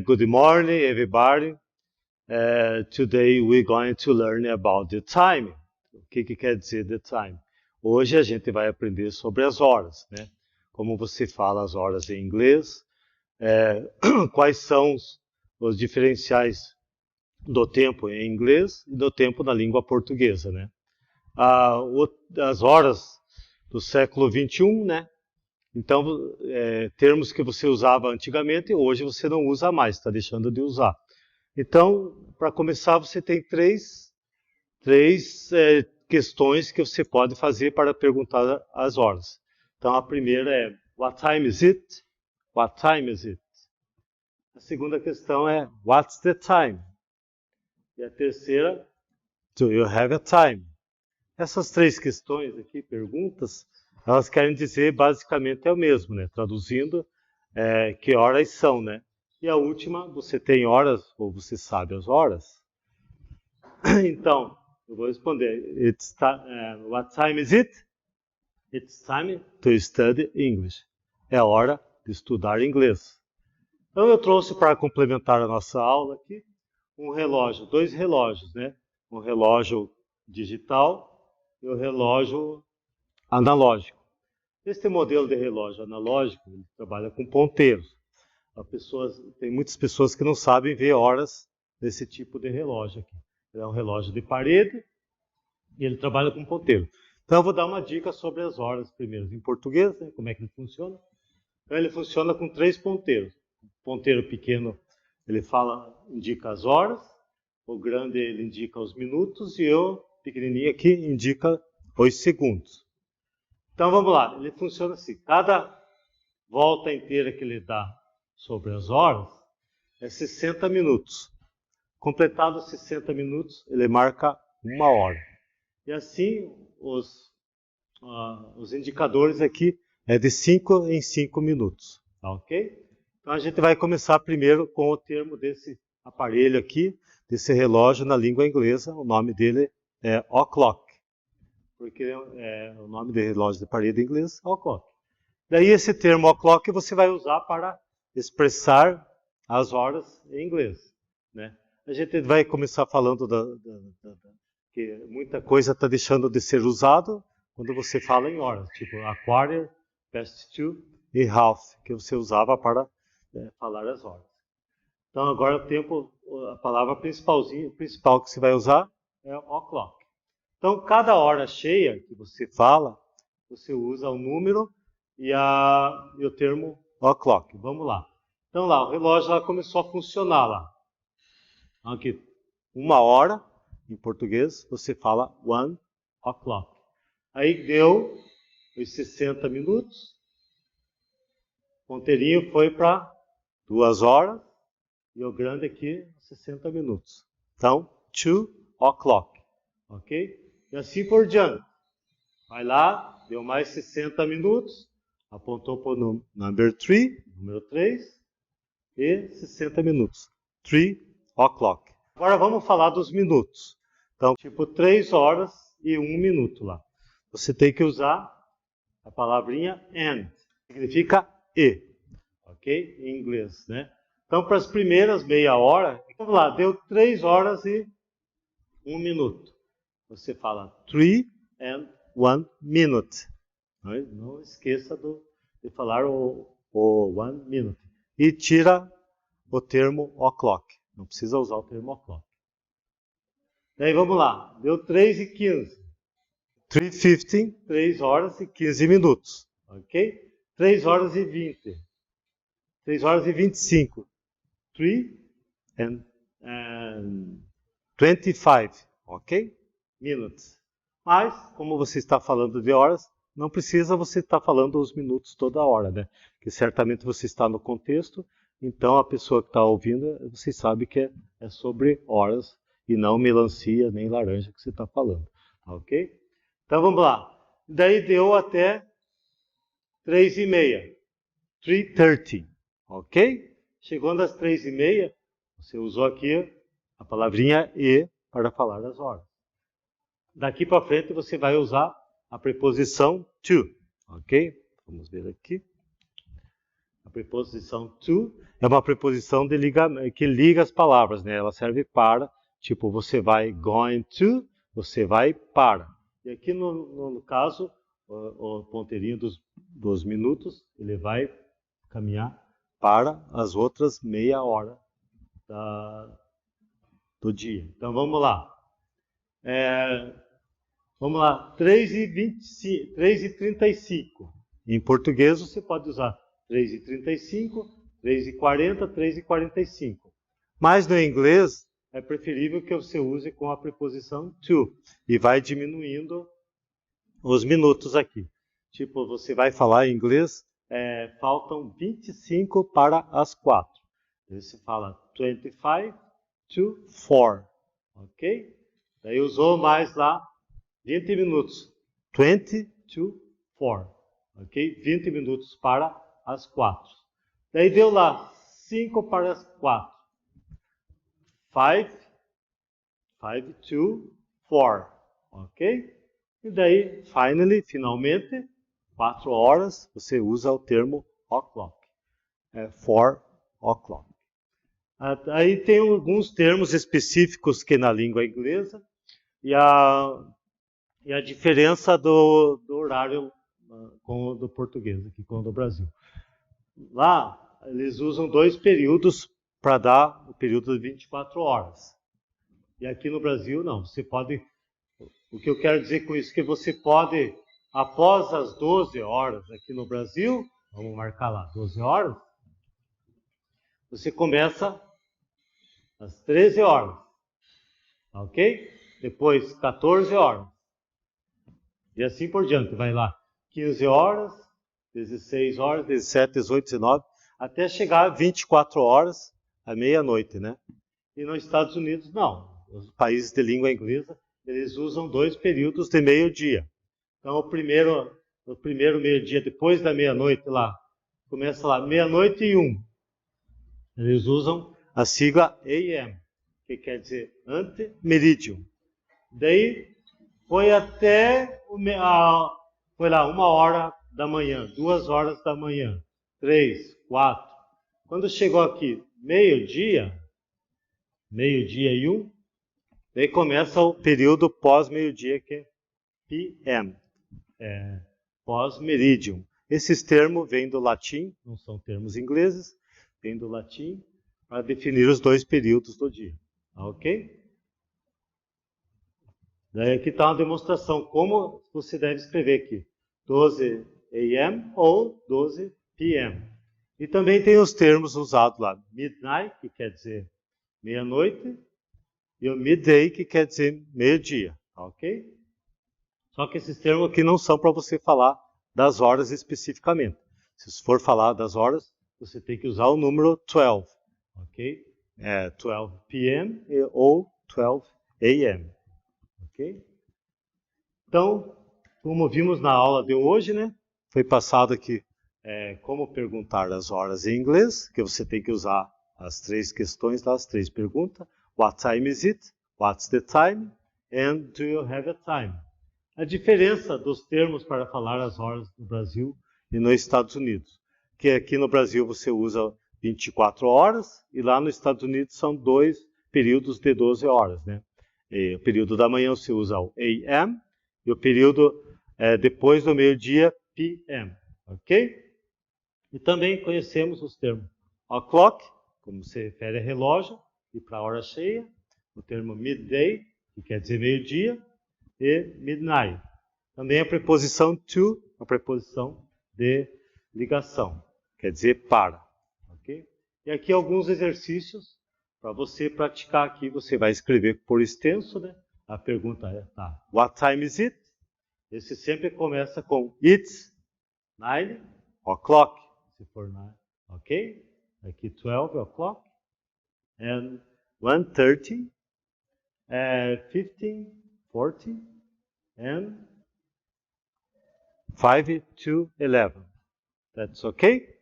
Good morning, everybody. Today we're going to learn about the time. O que quer dizer the time? Hoje a gente vai aprender sobre as horas, né? Como você fala as horas em inglês, quais são os diferenciais do tempo em inglês e do tempo na língua portuguesa, né? As horas do século XXI, né? Então, termos que você usava antigamente, hoje você não usa mais, está deixando de usar. Então, para começar, você tem três questões que você pode fazer para perguntar as horas. Então, a primeira é, what time is it? What time is it? A segunda questão é, what's the time? E a terceira, do you have a time? Essas três questões aqui, perguntas, elas querem dizer basicamente é o mesmo, né? Traduzindo, que horas são, né? E a última, você tem horas, ou você sabe as horas? Então, eu vou responder. What time is it? It's time to study English. É a hora de estudar inglês. Então eu trouxe para complementar a nossa aula aqui um relógio, dois relógios, né? Um relógio digital e um relógio analógico. Este modelo de relógio analógico ele trabalha com ponteiros. Tem muitas pessoas que não sabem ver horas desse tipo de relógio aqui. Ele é um relógio de parede e ele trabalha com ponteiro. Então eu vou dar uma dica sobre as horas primeiro, em português, né, como é que ele funciona. Então ele funciona com três ponteiros. O ponteiro pequeno ele indica as horas, o grande ele indica os minutos e o pequenininho aqui indica os segundos. Então vamos lá, ele funciona assim, cada volta inteira que ele dá sobre as horas é 60 minutos. Completados 60 minutos, ele marca 1 hora. E assim, os indicadores aqui é de 5 em 5 minutos, tá ok? Então a gente vai começar primeiro com o termo desse aparelho aqui, desse relógio na língua inglesa, o nome dele é o'clock, porque o nome de relógio de parede em inglês é o'clock. Daí esse termo o'clock você vai usar para expressar as horas em inglês, né? A gente vai começar falando que muita coisa está deixando de ser usado quando você fala em horas, tipo a quarter, past two e half, que você usava para falar as horas. Então agora o tempo, a palavra principal que você vai usar é o'clock. Então cada hora cheia que você fala, você usa o número e o termo o'clock. Vamos lá. Então lá, o relógio lá começou a funcionar lá. Aqui, 1 hora, em português, você fala 1 o'clock. Aí deu os 60 minutos, o ponteirinho foi para 2 horas, e o grande aqui, 60 minutos. Então, 2 o'clock, ok? E assim por diante. Vai lá, deu mais 60 minutos, apontou para o número 3, e 60 minutos. 3 o'clock. Agora vamos falar dos minutos. Então, tipo 3 horas e 1 minuto lá. Você tem que usar a palavrinha and. Significa e. Ok? Em inglês, né? Então, para as primeiras meia hora, vamos lá, deu 3 horas e 1 minuto. Você fala 3 and 1 minute. Não esqueça de falar o 1 minute. E tira o termo o'clock. Não precisa usar o termo o'clock. Daí vamos lá. Deu 3:15. 3:15, 3 horas e 15 minutos. Ok? 3 horas e 20. 3 horas e 25. 3 and 25. Ok? Minutes. Mas, como você está falando de horas, não precisa você estar falando os minutos toda hora, né? Porque certamente você está no contexto, então a pessoa que está ouvindo, você sabe que é sobre horas e não melancia nem laranja que você está falando, ok? Então vamos lá. Daí deu até 3:30, 3:30, ok? Chegando às 3:30, você usou aqui a palavrinha e para falar as horas. Daqui para frente você vai usar a preposição to, ok? Vamos ver aqui. A preposição to é uma preposição que liga as palavras, né? Ela serve para, tipo, você vai going to, você vai para. E aqui no caso, o ponteirinho dos minutos, ele vai caminhar para as outras meia hora do dia. Então vamos lá. Vamos lá, 3h35. Em português você pode usar 3h35, 3h40, 3h45. Mas no inglês é preferível que você use com a preposição to. E vai diminuindo os minutos aqui. Tipo, você vai falar em inglês, faltam 25 para as 4. Você fala 25 to 4. Ok? Daí usou mais lá 20 minutos. 20 to 4. Ok? 20 minutos para as 4. Daí deu lá 5 para as 4. 5 to 4. Ok? E daí, finalmente, 4 horas, você usa o termo o'clock. 4 o'clock. Aí tem alguns termos específicos que na língua inglesa e a diferença do horário com o do português, aqui com o do Brasil. Lá, eles usam 2 períodos para dar o período de 24 horas. E aqui no Brasil, não. Você pode... O que eu quero dizer com isso é que você pode, após as 12 horas aqui no Brasil, vamos marcar lá, 12 horas, você começa às 13 horas, ok? Depois 14 horas. E assim por diante, vai lá 15 horas, 16 horas, 17, 18, 19, até chegar a 24 horas, à meia-noite, né? E nos Estados Unidos, não. Os países de língua inglesa, eles usam 2 períodos de meio-dia. Então, o primeiro meio-dia, depois da meia-noite lá, começa lá, meia-noite e 1. Eles usam a sigla AM, que quer dizer ante-meridium. Daí, foi até, foi lá, 1 hora da manhã, 2 horas da manhã, 3, 4. Quando chegou aqui, meio-dia e 1, daí começa o período pós-meio-dia, que é PM, pós-meridium. Esses termos vêm do latim, não são termos ingleses, vêm do latim para definir os 2 períodos do dia. Ok? Daí aqui está uma demonstração como você deve escrever aqui. 12 AM ou 12 PM. E também tem os termos usados lá. Midnight, que quer dizer meia-noite, e o midday, que quer dizer meio-dia. Ok? Só que esses termos aqui não são para você falar das horas especificamente. Se for falar das horas, você tem que usar o número 12. Ok? 12 PM ou 12 AM. Ok? Então, como vimos na aula de hoje, né? Foi passado aqui como perguntar as horas em inglês, que você tem que usar as 3 questões lá, as 3 perguntas. What time is it? What's the time? And do you have a time? A diferença dos termos para falar as horas no Brasil e nos Estados Unidos. Que aqui no Brasil você usa 24 horas e lá nos Estados Unidos são 2 períodos de 12 horas, né? E o período da manhã você usa o AM e o período depois do meio-dia, PM. Ok? E também conhecemos os termos o'clock, como se refere a relógio, e para a hora cheia, o termo midday, que quer dizer meio-dia, e midnight. Também a preposição to, a preposição de ligação, quer dizer para. Okay? E aqui alguns exercícios para você praticar aqui. Você vai escrever por extenso, né? A pergunta é, tá, what time is it? Esse sempre começa com it's 9 o'clock, se for 9, ok? Aqui 12 o'clock, and 1:30, 15, 40, and 5 to 11. That's okay?